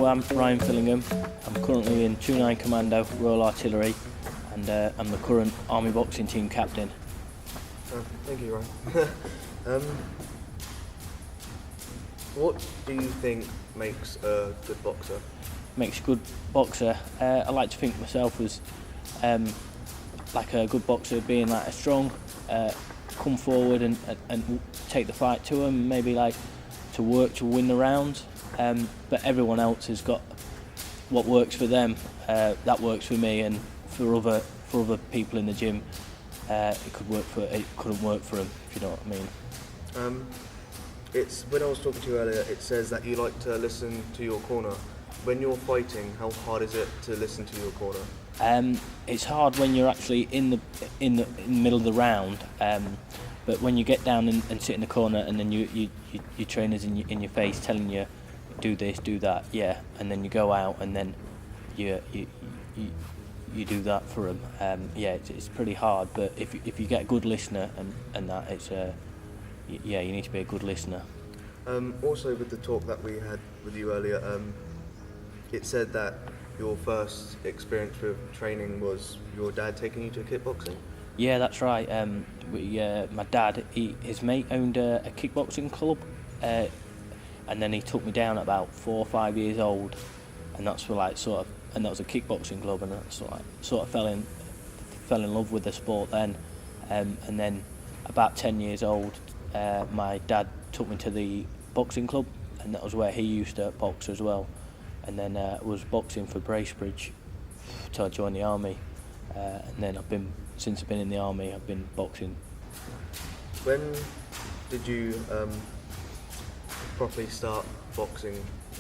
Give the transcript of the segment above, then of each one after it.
Hello, I'm Ryan Fillingham. I'm currently in 29 Commando, Royal Artillery, and I'm the current Army Boxing Team captain. Thank you, Ryan. What do you think makes a good boxer? Makes a good boxer. I like to think myself as like a good boxer, being like a strong, come forward and take the fight to them, maybe like to work to win the round. But everyone else has got what works for them. That works for me, and for other people in the gym, it couldn't work for them. If you know what I mean. It's when I was talking to you earlier. It says that you like to listen to your corner. When you're fighting, how hard is it to listen to your corner? It's hard when you're actually in the middle of the round. But when you get down and sit in the corner, and then your trainer's in your face telling you, do this, do that, yeah, and then you go out and then you do that for them. Yeah, it's pretty hard. But if you get a good listener and that, it's yeah, you need to be a good listener. Also, with the talk that we had with you earlier, it said that your first experience with training was your dad taking you to kickboxing. Yeah, that's right. My dad, his mate owned a kickboxing club, and then he took me down at about 4 or 5 years old, and that's for and that was a kickboxing club, and that's sort of fell in love with the sport then, and then about 10 years old, my dad took me to the boxing club, and that was where he used to box as well, and then was boxing for Bracebridge till I joined the army, and then since I've been in the army, I've been boxing. When did you properly start boxing?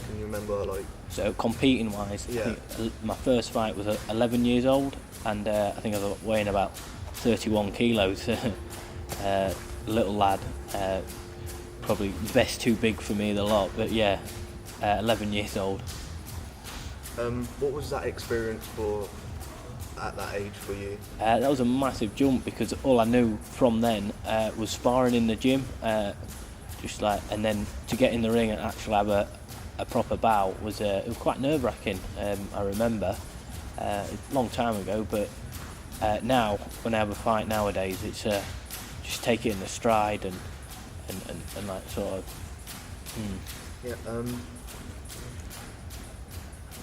Can you remember, like? So competing wise, yeah. I think my first fight was 11 years old, and I think I was weighing about 31 kilos. Little lad, probably best too big for me the lot, but yeah, 11 years old. What was that experience for at that age for you? That was a massive jump, because all I knew from then was sparring in the gym, and then to get in the ring and actually have a proper bout it was quite nerve-wracking. I remember a long time ago, but now when I have a fight nowadays, it's just take it in the stride and like sort of. Yeah.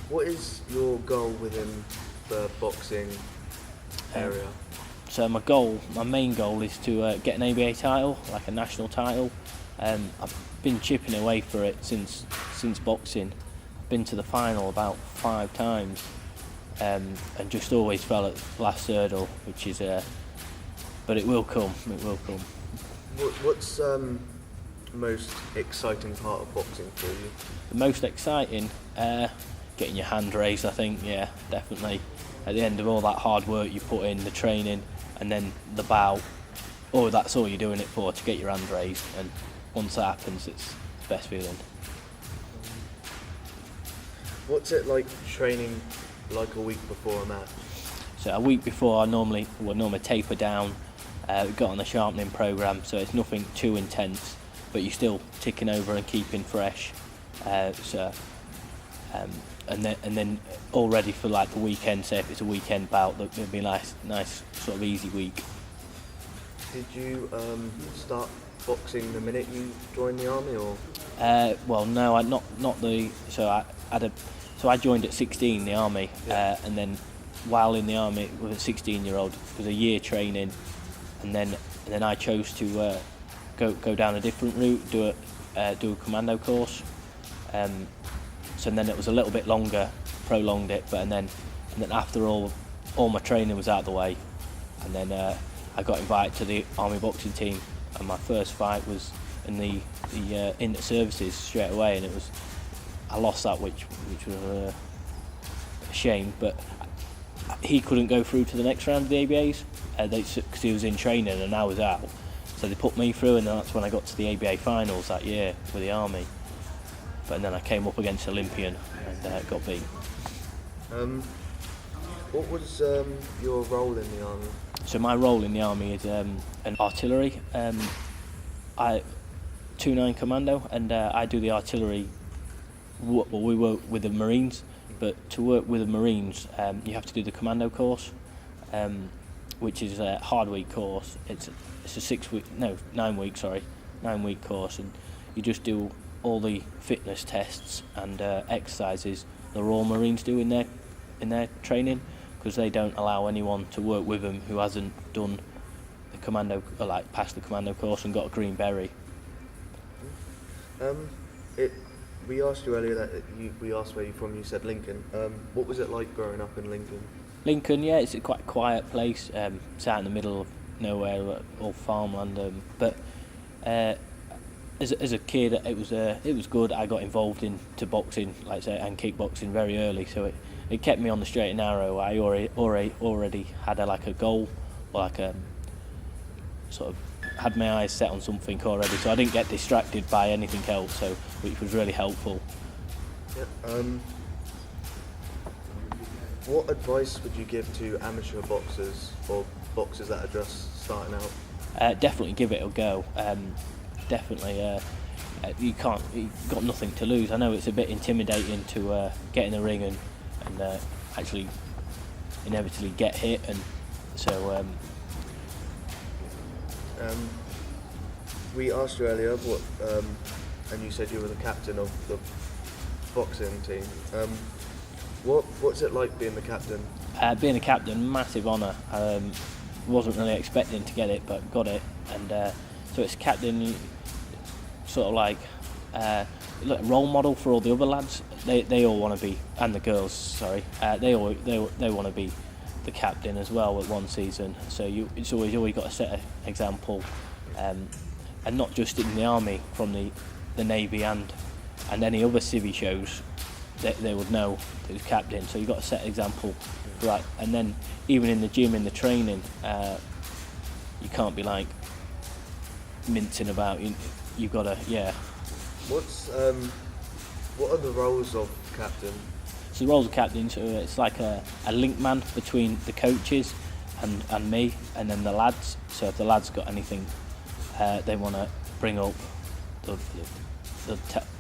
What is your goal within the boxing area? So my main goal is to get an ABA title, like a national title. I've been chipping away for it since boxing. I've been to the final about 5 times, and just always fell at the last hurdle, which is but it will come. It will come. What's most exciting part of boxing for you? The most exciting, getting your hand raised, I think. Yeah, definitely. At the end of all that hard work you put in, the training, and then the bout, that's all you're doing it for, to get your hand raised. And once that happens, it's the best feeling. What's it like training like a week before a match? So a week before, I normally taper down, got on the sharpening programme, so it's nothing too intense, but you're still ticking over and keeping fresh. And then all ready for like the weekend. Say if it's a weekend bout, it'll be a nice sort of easy week. Did you start boxing the minute you joined the army, or? Well, no, not the. So I joined at 16 the army, yeah. And then while in the army with a 16-year-old, it was a year training, and then I chose to go down a different route, do a commando course. So then it was a little bit longer, prolonged it, and then after all my training was out of the way, and then I got invited to the army boxing team, and my first fight was in the inter services straight away, and I lost that, which was a shame. But he couldn't go through to the next round of the ABAs because he was in training and I was out, so they put me through, and that's when I got to the ABA finals that year with the army. But then I came up against Olympian and got beat. What was your role in the army? So my role in the army is an artillery. I 29 Commando, and I do the artillery well, we work with the Marines, but to work with the Marines, you have to do the commando course, which is a hard week course. It's a 9 week, 9 week course, and you just do all the fitness tests and exercises the Royal Marines do in their training, because they don't allow anyone to work with them who hasn't done the commando, or like passed the commando course and got a green beret. We asked you earlier that we asked where you're from. You said Lincoln. What was it like growing up in Lincoln? Lincoln, yeah, it's a quite quiet place. It's out in the middle of nowhere, all farmland. But as a kid, it was good. I got involved into boxing, like I say, and kickboxing very early, so it kept me on the straight and narrow. I already had a goal, or like a sort of had my eyes set on something already, so I didn't get distracted by anything else, so which was really helpful. Yeah, what advice would you give to amateur boxers or boxers that are just starting out? Definitely give it a go. Definitely, you've got nothing to lose. I know it's a bit intimidating to get in the ring and actually inevitably get hit, and so. We asked you earlier what, and you said you were the captain of the boxing team. What's it like being the captain? Being a captain, massive honour. Wasn't really expecting to get it, but got it, and so it's captain, sort of like role model for all the other lads. They all want to be, and the girls, sorry, they want to be the captain as well at one season. So it's always got to set an example, and not just in the army, from the navy and any other civvy shows. They would know who's captain. So you've got to set an example, right? And then even in the gym, in the training, you can't be like mincing about. You've got to, yeah. What are the roles of captain? So the roles of captain, so it's like a link man between the coaches and me, and then the lads. So if the lads got anything they want to bring up, they'll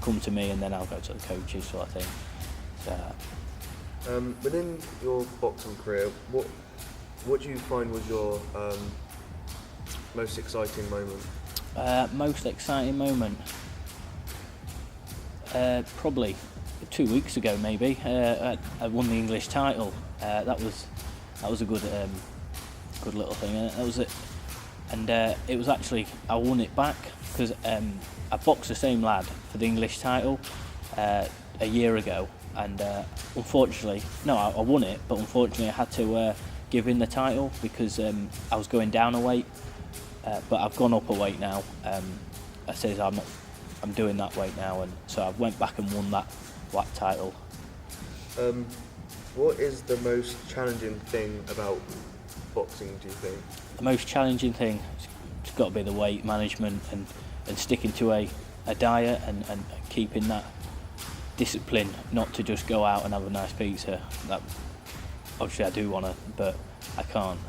come to me, and then I'll go to the coaches, sort of thing. So, within your boxing career, what do you find was your most exciting moment? Most exciting moment? Probably 2 weeks ago, maybe. I won the English title. That was a good little thing. That was it. And it was actually, I won it back because I boxed the same lad for the English title a year ago, and unfortunately, I won it, but unfortunately I had to give in the title because I was going down a weight, but I've gone up a weight now. I says I'm doing that weight now, and so I went back and won that title. What is the most challenging thing about boxing, do you think? The most challenging thing, it's got to be the weight management and sticking to a diet and keeping that discipline, not to just go out and have a nice pizza. That obviously I do want to, but I can't.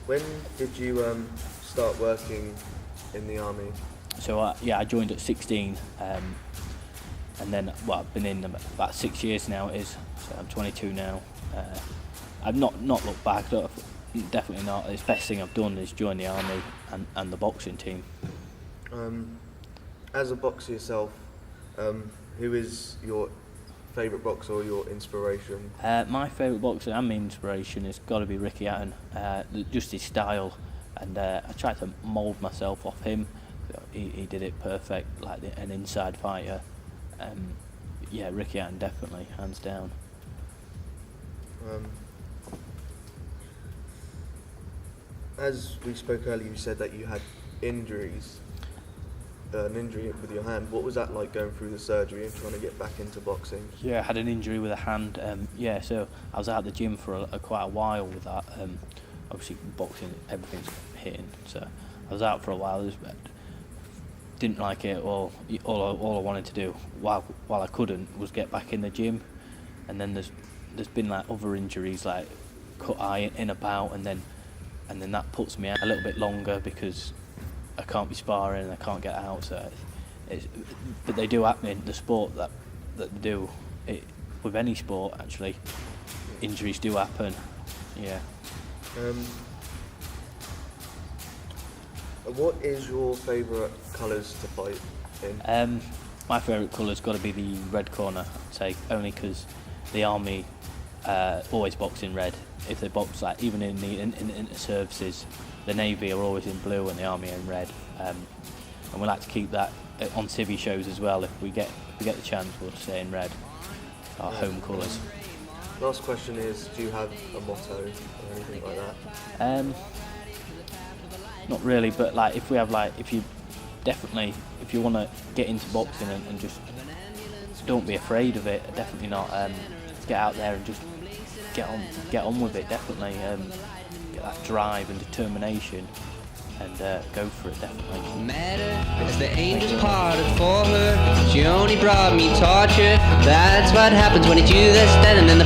When did you start working in the army? So I joined at 16, and then I've been in about 6 years now. It is, so I'm 22 now. I've not looked back, definitely not. The best thing I've done is join the army and the boxing team. As a boxer yourself, who is your favourite boxer or your inspiration? My favourite boxer and my inspiration has got to be Ricky Hatton. Just his style, and I tried to mould myself off him. He did it perfect, like an inside fighter. Yeah, Ricky Hatton definitely, hands down. As we spoke earlier, you said that you had injuries, an injury with your hand. What was that like going through the surgery and trying to get back into boxing? Yeah, I had an injury with a hand. So I was out of the gym for quite a while with that. Obviously, boxing, everything's hitting, so I was out for a while. Didn't like it. All I wanted to do while I couldn't was get back in the gym. And then there's been like other injuries, like cut eye in a bout, and then that puts me out a little bit longer because I can't be sparring and I can't get out. So but they do happen in the sport that they do. With any sport, actually, injuries do happen. Yeah. What is your favourite colours to fight in? My favourite colour's got to be the red corner, I'd say, only because the army always box in red. If they box, like even in the services, the navy are always in blue and the army are in red. And we like to keep that on civvy shows as well. If we get the chance, we'll stay in red. Our home colours. Last question is, do you have a motto or anything like that? Not really, but like if you want to get into boxing and just don't be afraid of it. Definitely not. Get out there and just get on with it. Definitely get that drive and determination and go for it. Definitely. As the angels parted for her, she only brought me torture. That's what happens when you do this, then and then.